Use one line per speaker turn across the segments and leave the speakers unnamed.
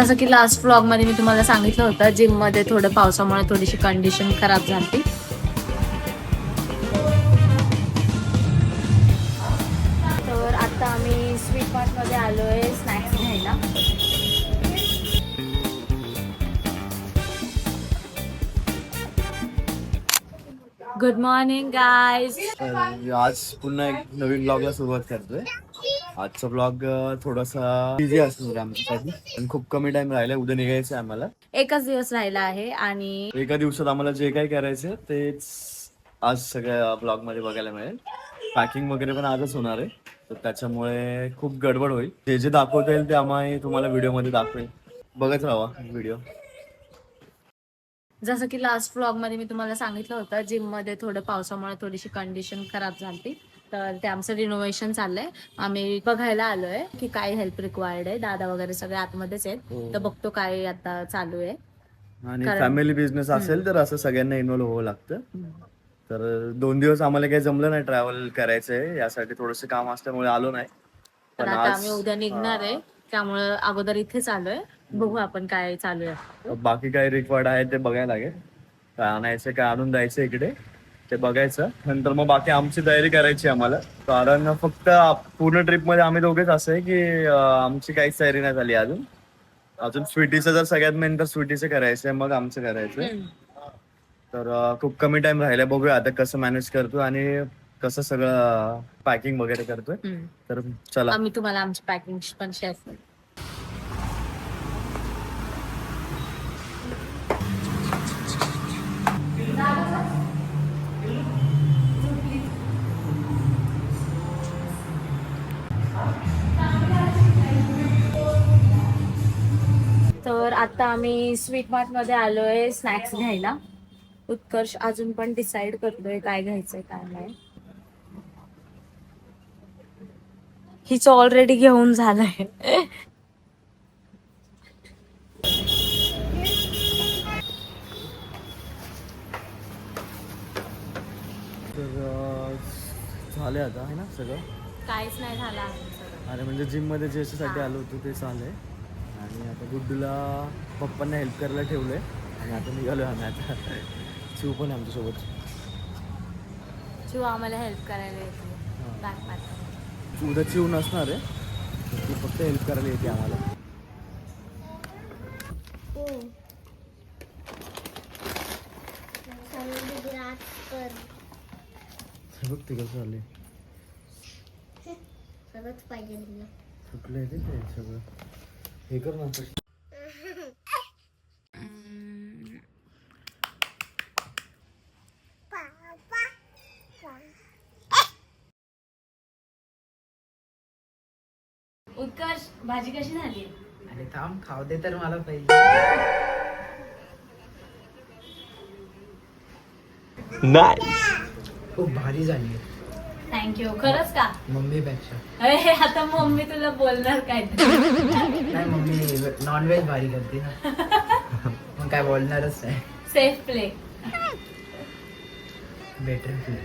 जसं की last vlog मध्ये मी तुम्हाला सांगितलं होतं, जिम मध्ये थोडं पावसामुळे थोडीशी कंडिशन खराब झाली. तर आता आम्ही स्वीट मार्ट मध्ये आलोय स्नॅक्स घ्यायला. Good morning guys.
आज पुन्हा एक नवीन ब्लॉगला सुरुवात करतोय. आजचा ब्लॉग थोडासा बिझी असणार आमच्यासाठी, पण खूप कमी टाइम राहिलाय. उद्या निघायचं आहे आम्हाला.
एकच दिवस राहिला आहे आणि
एका दिवसात आम्हाला जे काही करायचं तेच आज सगळ्या ब्लॉग मध्ये बघायला मिळेल. पॅकिंग वगैरे पण आजच होणार आहे, तर त्याच्यामुळे खूप गडबड होईल. जे जे दाखवता येईल ते आम्ही तुम्हाला व्हिडिओ मध्ये दाखवेल. बघत राहा व्हिडिओ.
जसं की लास्ट व्लॉग मध्ये मी तुम्हाला सांगितलं होतं, जिम मध्ये थोडं पावसामुळे थोडीशी कंडिशन खराब झाली. तर ते आमचं रिनोव्हेशन चाललंय. आम्ही बघायला आलोय की काय हेल्प रिक्वायर्ड आहे. दादा वगैरे सगळे आतमध्येच आहेत. तर बघतो काय आता चालू आहे.
आणि फॅमिली बिझनेस असेल तर असं सगळ्यांना इन्व्हॉल्व व्हावं लागतं. तर 2 दिवस आम्हाला काही जमलं नाही ट्रॅव्हल करायचंय, यासाठी थोडंसं काम असल्यामुळे आलो नाही.
पण आता आम्ही उद्या निघणार आहे, त्यामुळे अगोदर इथेच आलोय. बघू आपण काय चालू आहे.
बाकी काय रिक्वायर्ड आहे ते बघायला लागेल. काय आणायचं काय आणून द्यायचं इकडे ते बघायचं. नंतर मग बाकी आमची तयारी करायची आम्हाला. कारण फक्त पूर्ण ट्रिप मध्ये आम्ही दोघेच असं आहे की आमची काहीच तयारी नाही झाली अजून. अजून स्वीटीचं जर सगळ्यात मेन तर स्वीटीचं करायचंय, मग आमचं करायचंय. तर खूप कमी टाइम राहिलाय. बघूया आता कसं मॅनेज करतो आणि कसं सगळं पॅकिंग वगैरे करतोय. तर चला
आम्ही तुम्हाला आमची पॅकिंग पण शेअर करू. तर आता आम्ही स्वीट मार्ट मध्ये आलोय स्नॅक्स घ्यायला. उत्कर्ष अजून पण डिसाइड करतोय काय घ्यायचंय काय नाही. हिच ऑलरेडी घेऊन झालंय.
तर झाले आता आहे ना सगळं.
काहीच नाही झालं अजून सगळं.
अरे म्हणजे जिम मध्ये ज्याच्यासाठी आलो होतो ते चाललंय. आणि आता गुड्डूला पप्पांना हेल्प करायला ठेवलंय आणि आता निघालोय आम्ही. आता शिव पण आहे आमच्यासोबत.
शिव आम्हाला हेल्प करायला येते बॅग पॅक.
उद्या चिव नसणार आहे, ती फक्त हेल्प करायला येते आम्हाला. बघ ते कसं झालंय.
सगळंच पाहिजे तुला.
कुठलं आहे ते सगळं हे कर ना.
उत्कर्ष भाजी कशी झाली?
अरे थांब खाऊ दे तर मला पहिले. खूप भारी झाली.
थँक्यू. खरंच का?
मम्मीपेक्षा.
अरे आता मम्मी तुला बोलणार काय?
नाही मम्मी नॉनव्हेज भारी करते ना. मग काय बोलणारच नाही.
Safe play.
Better play.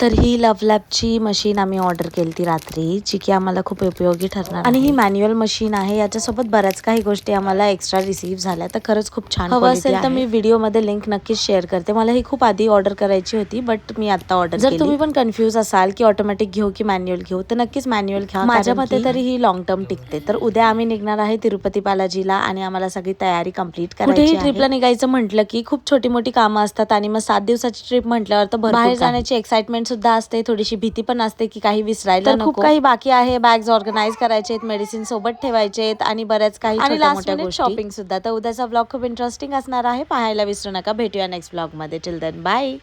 तर ही लव्हलॅबची मशीन आम्ही ऑर्डर केली ती रात्री, जी की आम्हाला खूप उपयोगी ठरणार. आणि ही मॅन्युअल मशीन आहे, याच्यासोबत बऱ्याच काही गोष्टी आम्हाला एक्स्ट्रा रिसीव्ह झाल्या. तर खरंच खूप छान. हवं असेल तर मी व्हिडिओमध्ये लिंक नक्कीच शेअर करते. मला ही खूप आधी ऑर्डर करायची होती, बट मी आता ऑर्डर केली. जर तुम्ही पण कन्फ्युज असाल की ऑटोमॅटिक घेऊ की मॅन्युअल घेऊ, तर नक्कीच मॅन्युअल घ्या. माझ्या मते तरी ही लॉंग टर्म टिकते. तर उद्या आम्ही निघणार आहे तिरुपती बालाजीला आणि आम्हाला सगळी तयारी कम्प्लीट करायची आहे. ट्रिपला निघायचं म्हटलं की खूप छोटी मोठी कामं असतात आणि मग 7 दिवसाची ट्रिप म्हटल्यावर तर बाहेर जाण्याची एक्साइटमेंट सुद्धा असते, थोडीशी भीती पण असते की काही विसरायला नको. खूप काही बाकी आहे. बॅग्स ऑर्गनाइज करायचे आहेत, मेडिसिन सोबत ठेवायचे आहेत आणि बऱ्याच काही छोट्या मोठ्या गोष्टी, शॉपिंग सुद्धा. तर उद्याचा ब्लॉग खूप इंटरेस्टिंग असणार आहे, पाहायला विसरू नका. भेटूया नेक्स्ट ब्लॉग मध्ये. Till then bye.